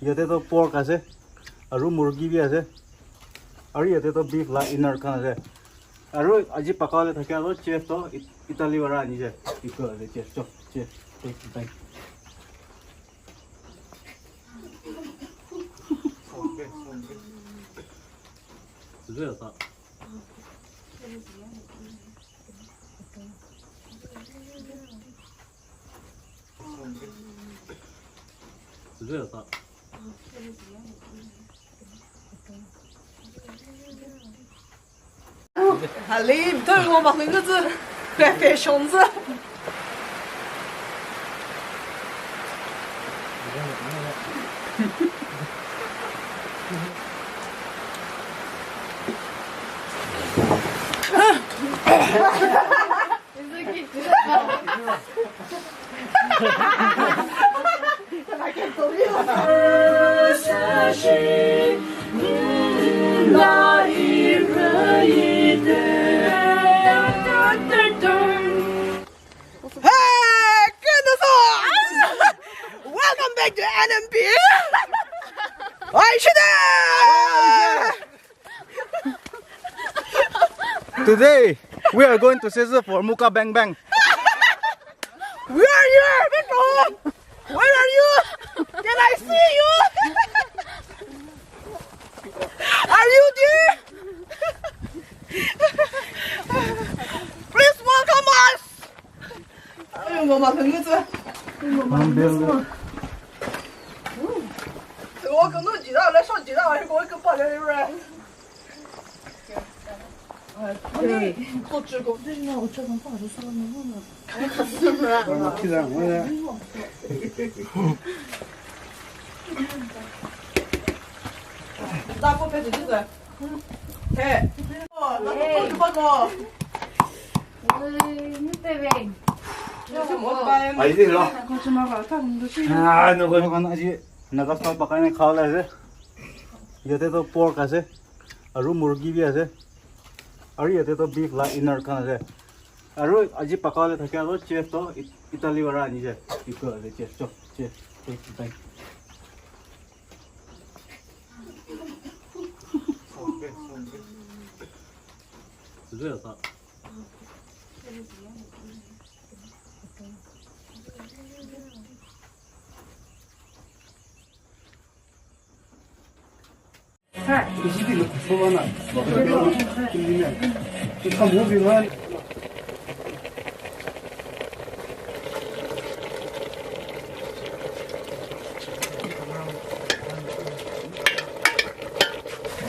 ইয়াতে তো পৰ্ক আছে আৰু মুৰ্গী বি আছে আৰু ইয়াতে তো বিফ লা ইনাৰ খান আছে আৰু আজি পাকালে থাকে আৰু চেফ তো ইটালী वाला আনিছে ইকো আছে চেফ চেফ টেক টাইম热的热的哈利，对我把那个字来变熊子。Welcome back to NMB. Today we are going to Caesar for Muka Bang Bang. Where are you, Victor? Where are you? Can I see you? Are you there? Please welcome us. 哎呦，我把盆子，我跟侬几道来上几道，还是给我给包点有人。对，做职工，这是让我这种话都说了没用了。是不是？大锅配子鸡子，嘿，哦，那个做什么你贝贝，这是么子吧？ Aji lo. no no kan aji nagastal pakaine khawala ase. Yate to pork ase aru murgi bi ase. Aru yate to beef la inner khan ase. Aru aji pakale thake aro chef to Italy wara anise. Iko ase chef chef take time.热的。20대 초반에 먹으면 김이면 참 무빙은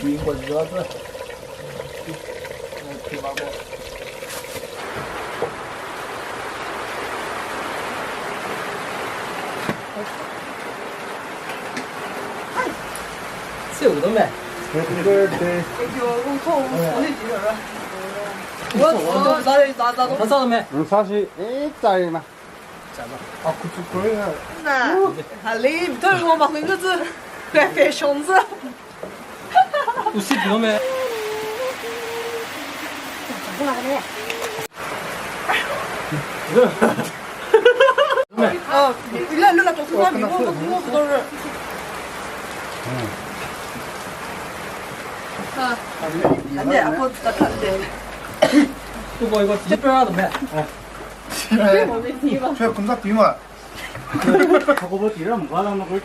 이거 좋아서 이렇게 새우도 매. Happy birthday. 나 싸도 매. 사실 일자리나. 아, 그거야. 나 할리,对我把那个字来变熊子。 우시 그거 매.哦，你来来做什么？我不都是。啊，安妮，我在看的。 이거 특별하다 매. 저 금사 비마.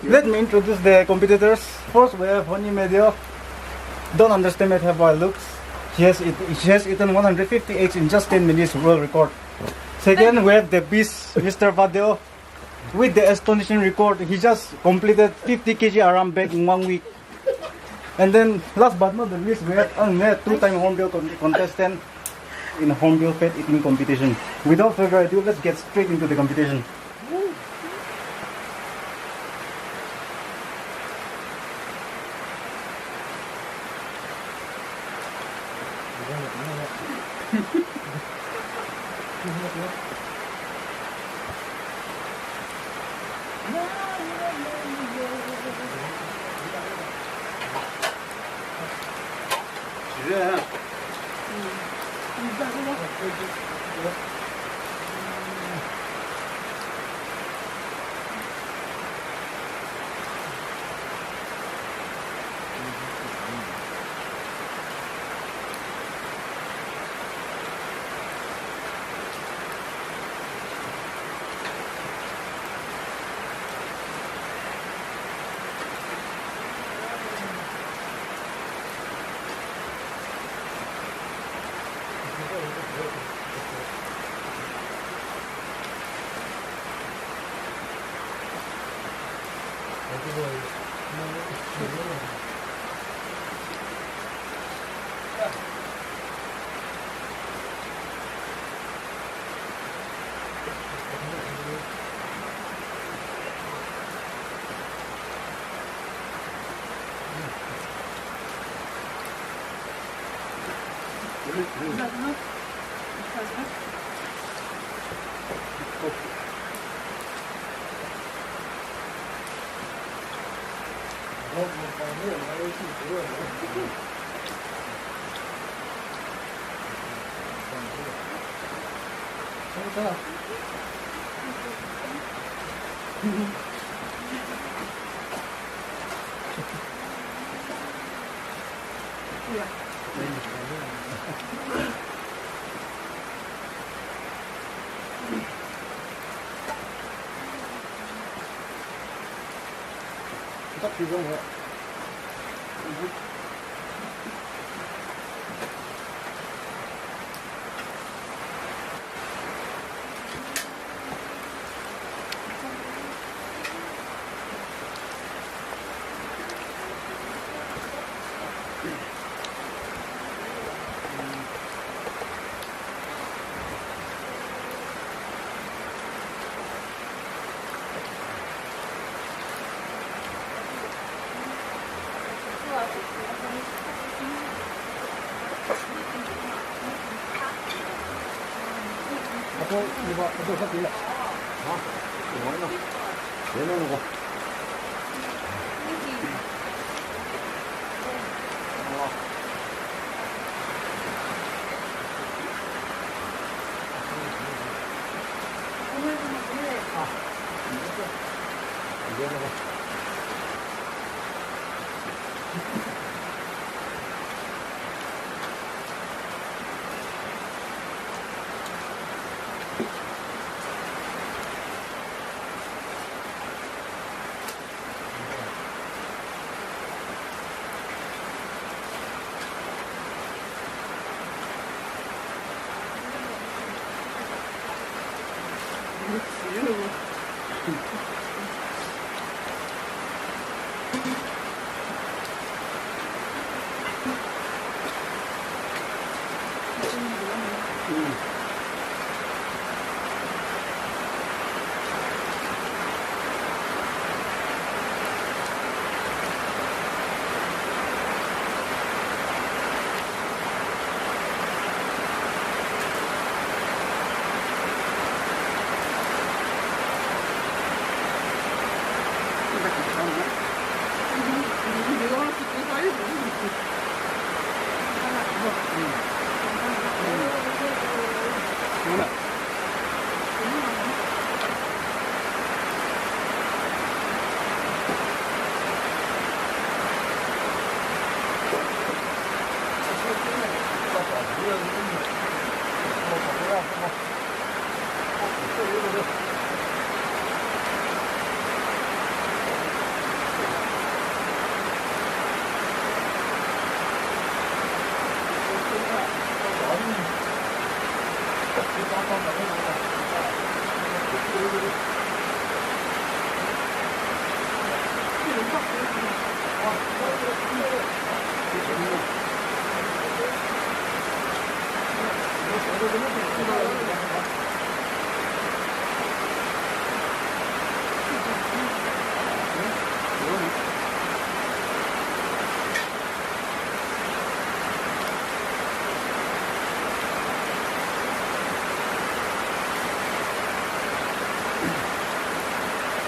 Let me introduce the competitors. First, we have Honey Medio. Don't underestimate her by looks. She has eaten 150 eggs in just 10 minutes, world record. Second, we have the beast, Mr. Vadeo. With the astonishing record, he just completed 50 kg aram bag in 1 week. And then, last but not the least, we have Anne, two-time hornbill contestant in hornbill pet eating competition. Without further ado, let's get straight into the competition. 딱 비교한 거야. 이거 사 빌려. 이거 얼마? 내놓는 거. 이거 먹어.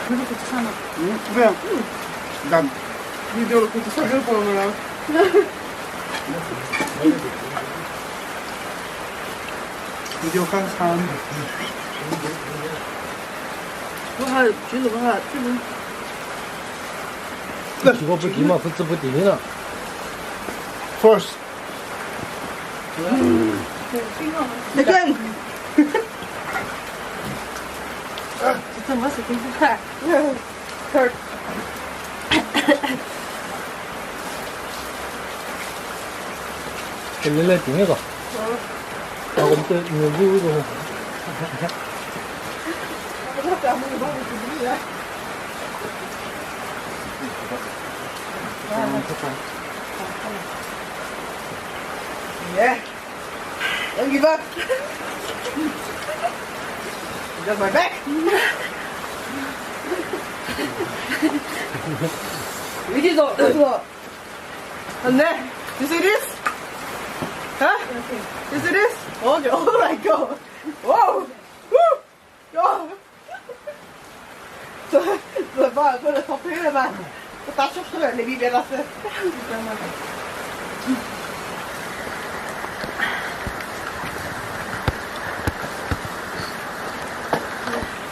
그래서 좋잖아. 응? 그래. 난 비디오를 그렇게 설명 보면 비디오 간 사람. 그거 주는 거 주는. 이거不急嘛，不这不顶了。 First. Again. 진짜 맛있어. 괜찮아. Third.来来顶一个。啊，我们这有有。 이거밖에 안 먹는 방법이 없네. 예. 여기 봐. Just my back. 여기서 안돼. You see this? Huh? You see this? Okay. Oh my god. Wow. Woo. 야. 저 봐. 그래 더 표현해봐. 다 촉촉해. 내 입에 났어.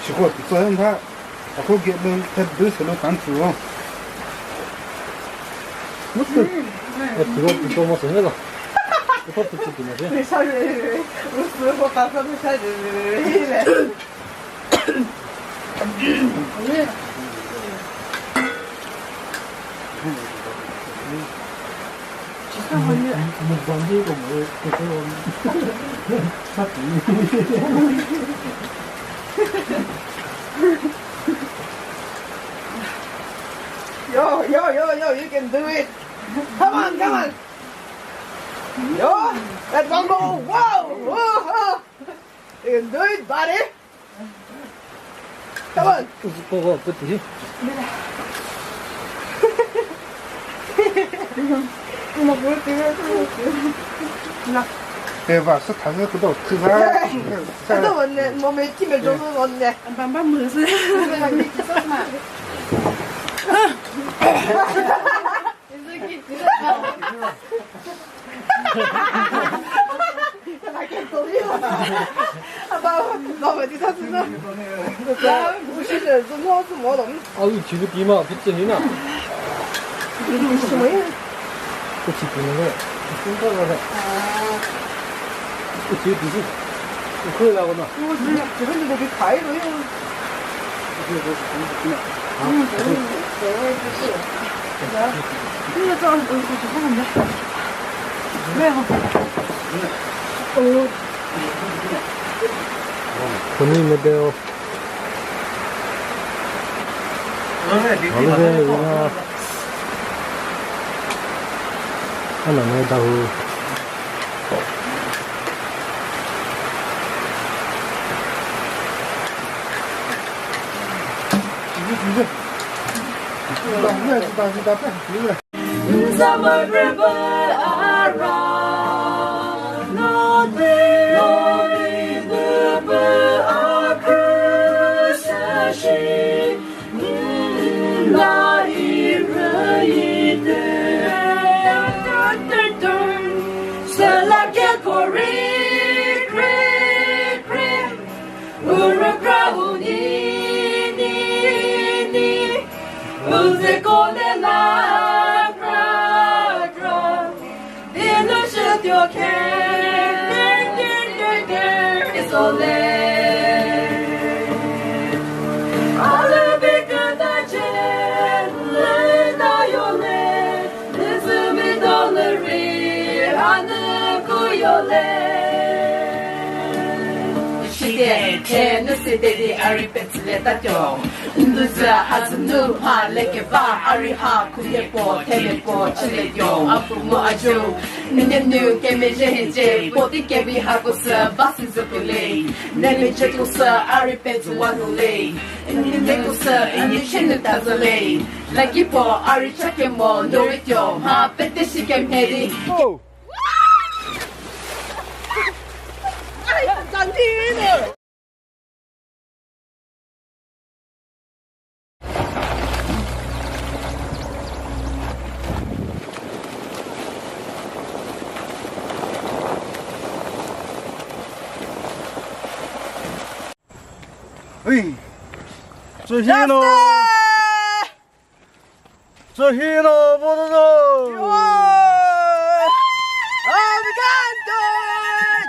起货昨天他后给都是都反煮哦。 그거 뭐 생각나. 이거 붙이기 뭐지? 你上去，我师傅把他们下去来。 뭐 만지고 뭐 Yo, you can do it. Come on. Yo, that's one more. Whoa. You can do it, buddy. Come on. 그거 어떻지?对吧？是他是不到吃饭， 나도 왔네. 몸에 힘을 줘서 왔네. 반반 무슨 너 어디 샀어? 나 무시를 좀 넣어서 뭐 너무 아유 지금 비마 붙으니나. 심해. 그치 부는 거. 손가락에. 그 뒤에 뒤지. 그래 나거나. 저런데 거기 과일로 해. 이거 좀 죄송한데. 왜요? 본인 메대요. 어느새 그냥 하나 내다후. Summer river around, lonely river of procession, 나 이르이들, 살라게 고리, 우르그라우니, 우세콜레라. Your care is all there. All of it good, I your land. This is me, dollar, I know your land. She no city, I repeat, let go. Nduza has no ha, like a bar, Ariha, Kuyepo, Telepo, Chileyo, Apumo Ajo. Nenu kemeje poti kebi hakosa basis opule neme jetusa aripet wanule nekusa inyechenu tazale lagipo arichakemo norityo ha pete shikemheri ai zanti 에이, 저 희노, 보도록. 아미간도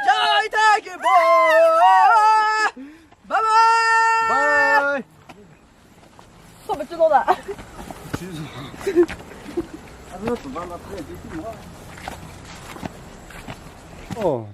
저희 타기 보. 바이바이. 바이. 선배 뜯어라. 어.